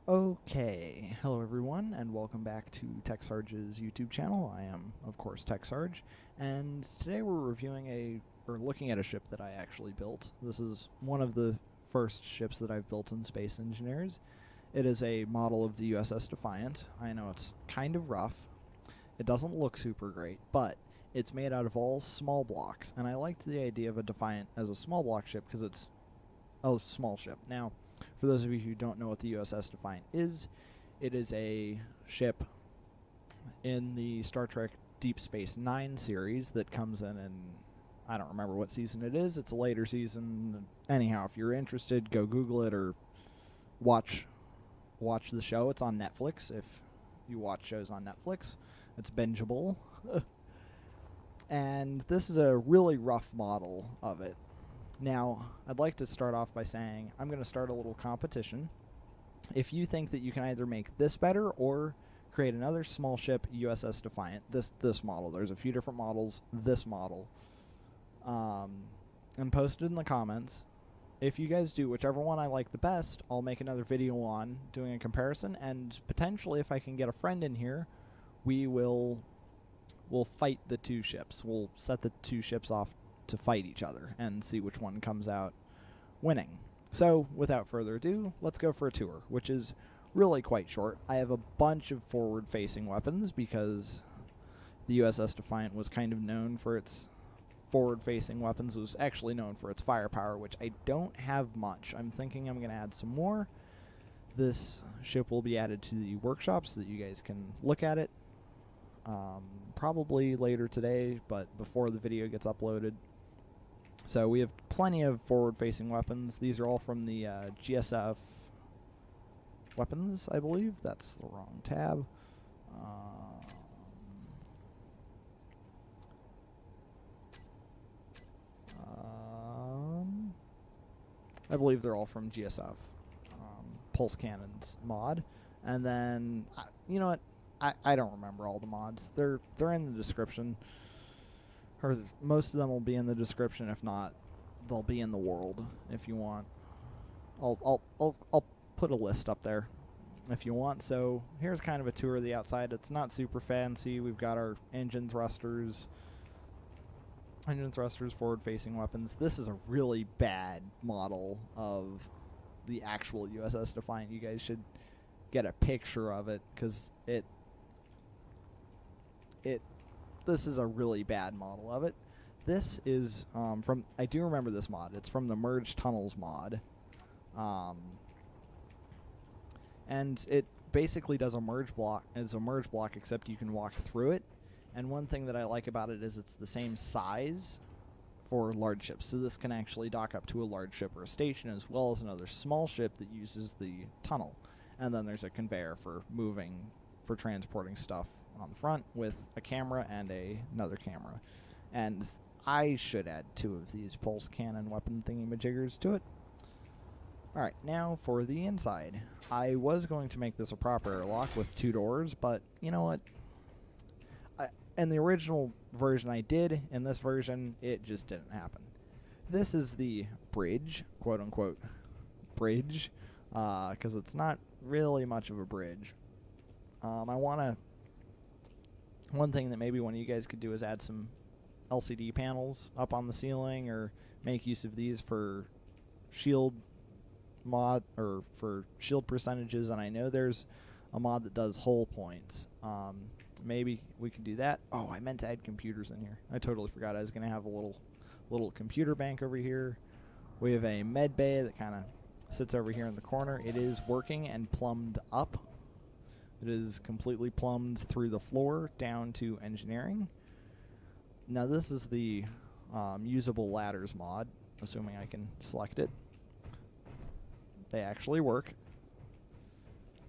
Okay, hello everyone, and welcome back to TechSarge's YouTube channel. I am, of course, TechSarge, and today we're looking at a ship that I actually built. This is one of the first ships that I've built in Space Engineers. It is a model of the USS Defiant. I know it's kind of rough. It doesn't look super great, but it's made out of all small blocks, and I liked the idea of a Defiant as a small block ship because it's a small ship. Now, for those of you who don't know what the USS Defiant is, it is a ship in the Star Trek Deep Space Nine series that comes in, I don't remember what season it is. It's a later season. Anyhow, if you're interested, go Google it or watch the show. It's on Netflix. If you watch shows on Netflix, it's bingeable. And this is a really rough model of it. Now, I'd like to start off by saying I'm going to start a little competition. If you think that you can either make this better or create another small ship USS Defiant, this model, there's a few different models, this model, and post it in the comments. If you guys do whichever one I like the best, I'll make another video on doing a comparison, and potentially if I can get a friend in here, we'll fight the two ships. We'll set the two ships off to fight each other and see which one comes out winning. So, without further ado, let's go for a tour, which is really quite short. I have a bunch of forward-facing weapons because the USS Defiant was kind of known for its forward-facing weapons. It was actually known for its firepower, which I don't have much. I'm thinking I'm going to add some more. This ship will be added to the workshop so that you guys can look at it. Probably later today, but before the video gets uploaded. So we have plenty of forward-facing weapons. These are all from the GSF weapons, I believe. That's the wrong tab. I believe they're all from GSF. Pulse Cannons mod. And then, you know what? I don't remember all the mods. They're in the description. Or most of them will be in the description. If not, they'll be in the world if you want. I'll put a list up there if you want. So here's kind of a tour of the outside. It's not super fancy. We've got our engine thrusters, forward-facing weapons. This is a really bad model of the actual USS Defiant. You guys should get a picture of it because this is a really bad model of it. This is I do remember this mod. It's from the Merge Tunnels mod. And it basically does a merge block. It's a merge block, except you can walk through it. And one thing that I like about it is it's the same size for large ships. So this can actually dock up to a large ship or a station, as well as another small ship that uses the tunnel. And then there's a conveyor for transporting stuff on the front with a camera and another camera. And I should add 2 of these pulse cannon weapon thingy-majiggers to it. Alright, now for the inside. I was going to make this a proper airlock with 2 doors, but you know what? In the original version I did. In this version, it just didn't happen. This is the bridge, quote-unquote bridge, because it's not really much of a bridge. One thing that maybe one of you guys could do is add some LCD panels up on the ceiling, or make use of these for shield mod or for shield percentages. And I know there's a mod that does hull points. Maybe we could do that. Oh, I meant to add computers in here. I totally forgot I was going to have a little computer bank over here. We have a med bay that kind of sits over here in the corner. It is working and plumbed up. It is completely plumbed through the floor down to engineering. Now this is the usable ladders mod, assuming I can select it. They actually work.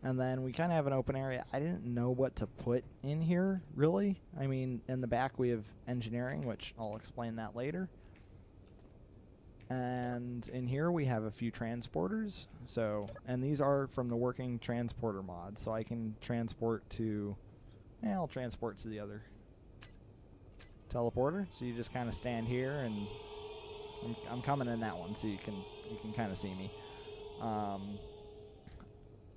And then we kind of have an open area. I didn't know what to put in here, really. I mean, in the back we have engineering, which I'll explain that later. And in here we have a few transporters. And these are from the working transporter mod, so I can transport to, I'll transport to the other teleporter. So you just kind of stand here, and I'm coming in that one, so you can kind of see me.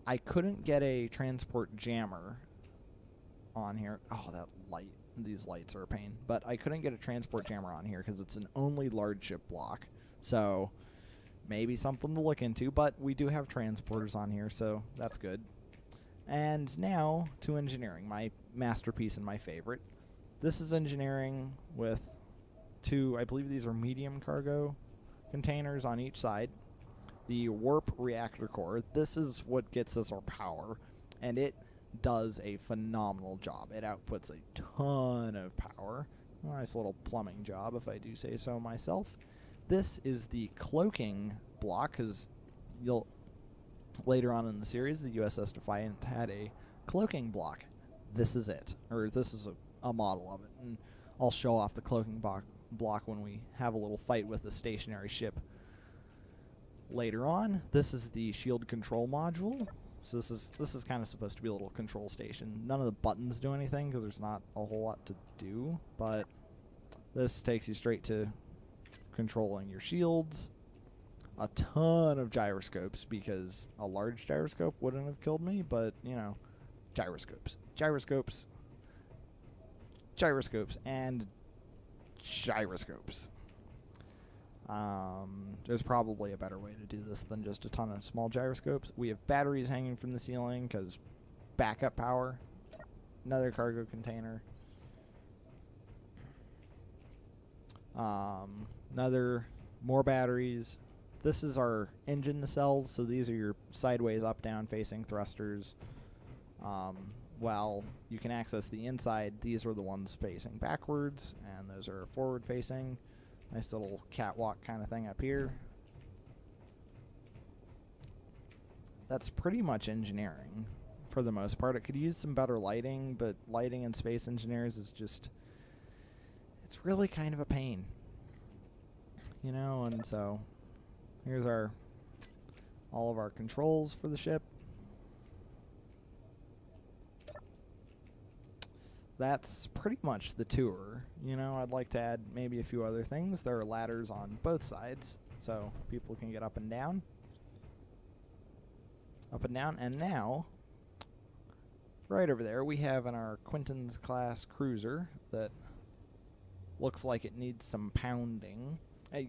I couldn't get a transport jammer on here. Oh, that light. These lights are a pain. But I couldn't get a transport jammer on here because it's an only large ship block. So maybe something to look into. But we do have transporters on here, so that's good. And now to engineering, my masterpiece and my favorite. This is engineering with two, I believe these are medium cargo containers on each side. The warp reactor core, this is what gets us our power, and it does a phenomenal job. It outputs a ton of power. Nice little plumbing job, if I do say so myself. This is the cloaking block, because you'll later on in the series, the USS Defiant had a cloaking block. This is it, or this is a model of it, and I'll show off the cloaking block when we have a little fight with the stationary ship later on. This is the shield control module. So this is kind of supposed to be a little control station. None of the buttons do anything because there's not a whole lot to do, but this takes you straight to controlling your shields. A ton of gyroscopes, because a large gyroscope wouldn't have killed me, but, you know, gyroscopes, and gyroscopes. There's probably a better way to do this than just a ton of small gyroscopes. We have batteries hanging from the ceiling, because backup power. Another cargo container. More batteries. This is our engine nacelles, so these are your sideways up-down facing thrusters. While you can access the inside, these are the ones facing backwards, and those are forward facing. Nice little catwalk kind of thing up here. That's pretty much engineering for the most part. It could use some better lighting, but lighting in space engineers is just, it's really kind of a pain. You know, and so here's all of our controls for the ship. That's pretty much the tour. You know, I'd like to add maybe a few other things. There are ladders on both sides, so people can get up and down. Up and down, and now, right over there, we have in our Quentin's class cruiser that looks like it needs some pounding.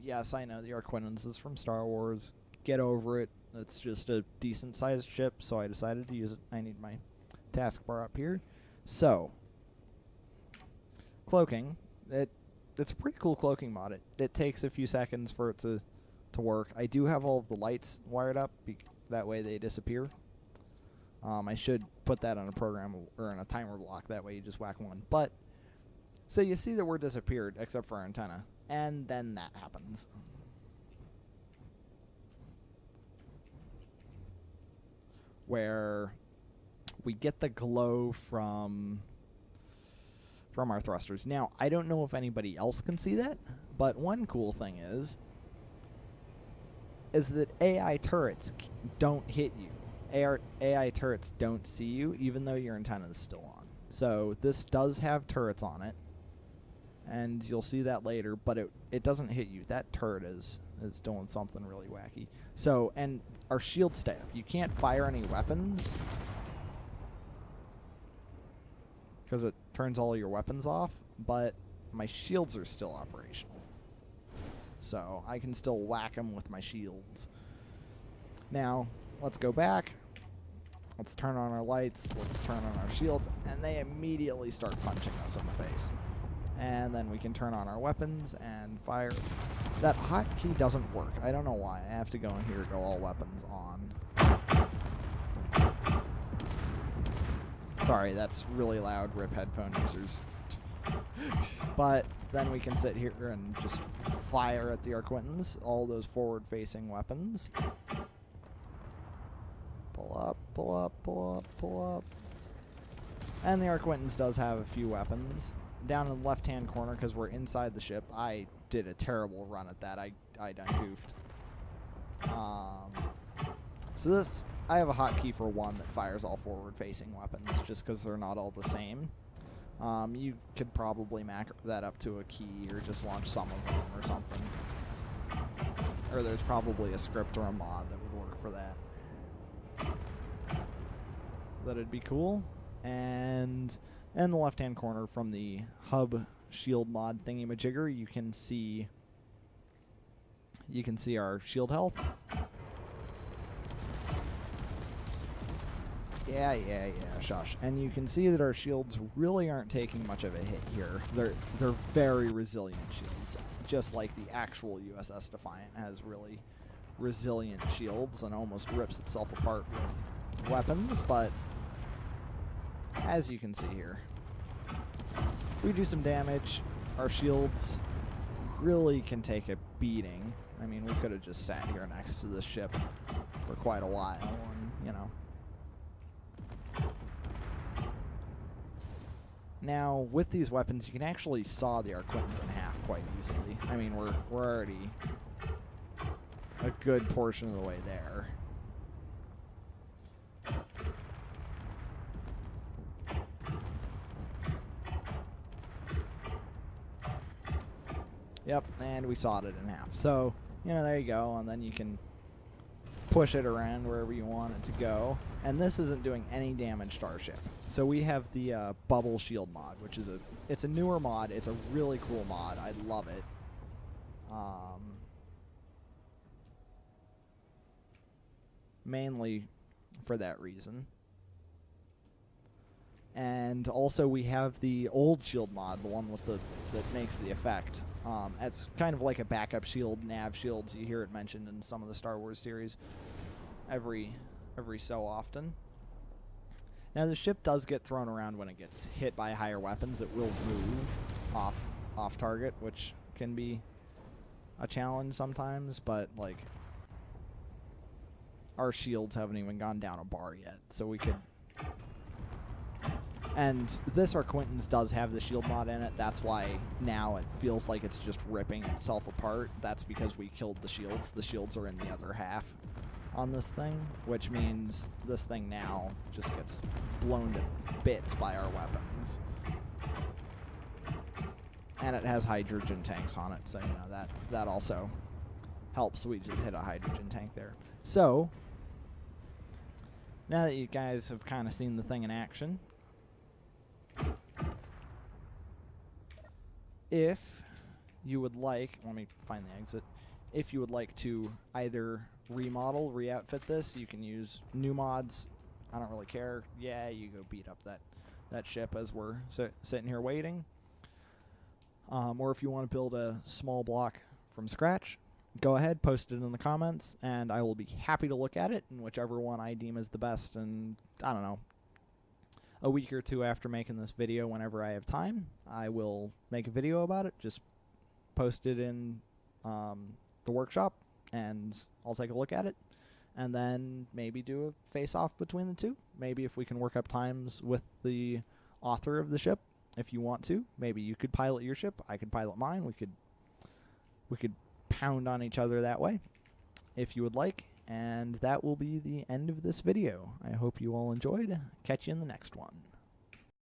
Yes, I know, the Quentin's is from Star Wars. Get over it. It's just a decent-sized ship, so I decided to use it. I need my taskbar up here. So, cloaking. It's a pretty cool cloaking mod. It takes a few seconds for it to work. I do have all of the lights wired up, that way they disappear. I should put that on a program or on a timer block, that way you just whack one. But, so you see that we're disappeared, except for our antenna. And then that happens. Where we get the glow from our thrusters. Now, I don't know if anybody else can see that, but one cool thing is that AI turrets don't hit you. AI turrets don't see you, even though your antenna is still on. So this does have turrets on it, and you'll see that later, but it doesn't hit you. That turret is doing something really wacky. So, and our shield stay up. You can't fire any weapons because it turns all your weapons off, but my shields are still operational. So I can still whack them with my shields. Now, let's go back. Let's turn on our lights. Let's turn on our shields. And they immediately start punching us in the face. And then we can turn on our weapons and fire. That hotkey doesn't work. I don't know why. I have to go in here, go all weapons on. Sorry, that's really loud, rip headphone users. But then we can sit here and just fire at the Quentins, all those forward-facing weapons. Pull up, pull up, pull up, pull up. And the Quentins does have a few weapons. Down in the left-hand corner, because we're inside the ship, I did a terrible run at that. I done goofed. So this, I have a hotkey for one that fires all forward-facing weapons, just because they're not all the same. You could probably macro that up to a key, or just launch some of them, or something. Or there's probably a script or a mod that would work for that. that'd be cool. And in the left-hand corner from the hub shield mod thingy-majigger, you can see our shield health. Yeah, shush. And you can see that our shields really aren't taking much of a hit here. They're very resilient shields, just like the actual USS Defiant has really resilient shields and almost rips itself apart with weapons, but as you can see here, we do some damage. Our shields really can take a beating. I mean, we could have just sat here next to the ship for quite a while and, you know. Now, with these weapons, you can actually saw the Arquitans in half quite easily. I mean, we're already a good portion of the way there. Yep, and we sawed it in half. So, you know, there you go, and then you can push it around wherever you want it to go. And this isn't doing any damage to our ship. So we have the bubble shield mod, which is it's a newer mod. It's a really cool mod. I love it. Mainly for that reason. And also we have the old shield mod, the one with that makes the effect. It's kind of like a backup shield, nav shields. You hear it mentioned in some of the Star Wars series every so often. Now the ship does get thrown around when it gets hit by higher weapons. It will move off target, which can be a challenge sometimes, but like our shields haven't even gone down a bar yet, so we could. And this Arquitans does have the shield mod in it. That's why now it feels like it's just ripping itself apart. That's because we killed the shields. The shields are in the other half on this thing, which means this thing now just gets blown to bits by our weapons. And it has hydrogen tanks on it, so you know that also helps. We just hit a hydrogen tank there. So now that you guys have kind of seen the thing in action, if you would like, let me find the exit. If you would like to either remodel, re-outfit this, you can use new mods. I don't really care. Yeah, you go beat up that ship as we're sitting here waiting. Or if you want to build a small block from scratch, go ahead, post it in the comments, and I will be happy to look at it, and whichever one I deem is the best. And I don't know, a week or two after making this video, whenever I have time, I will make a video about it. Just post it in the workshop, and I'll take a look at it, and then maybe do a face-off between the two. Maybe if we can work up times with the author of the ship, if you want to. Maybe you could pilot your ship, I could pilot mine. We could pound on each other that way, if you would like. And that will be the end of this video. I hope you all enjoyed. Catch you in the next one.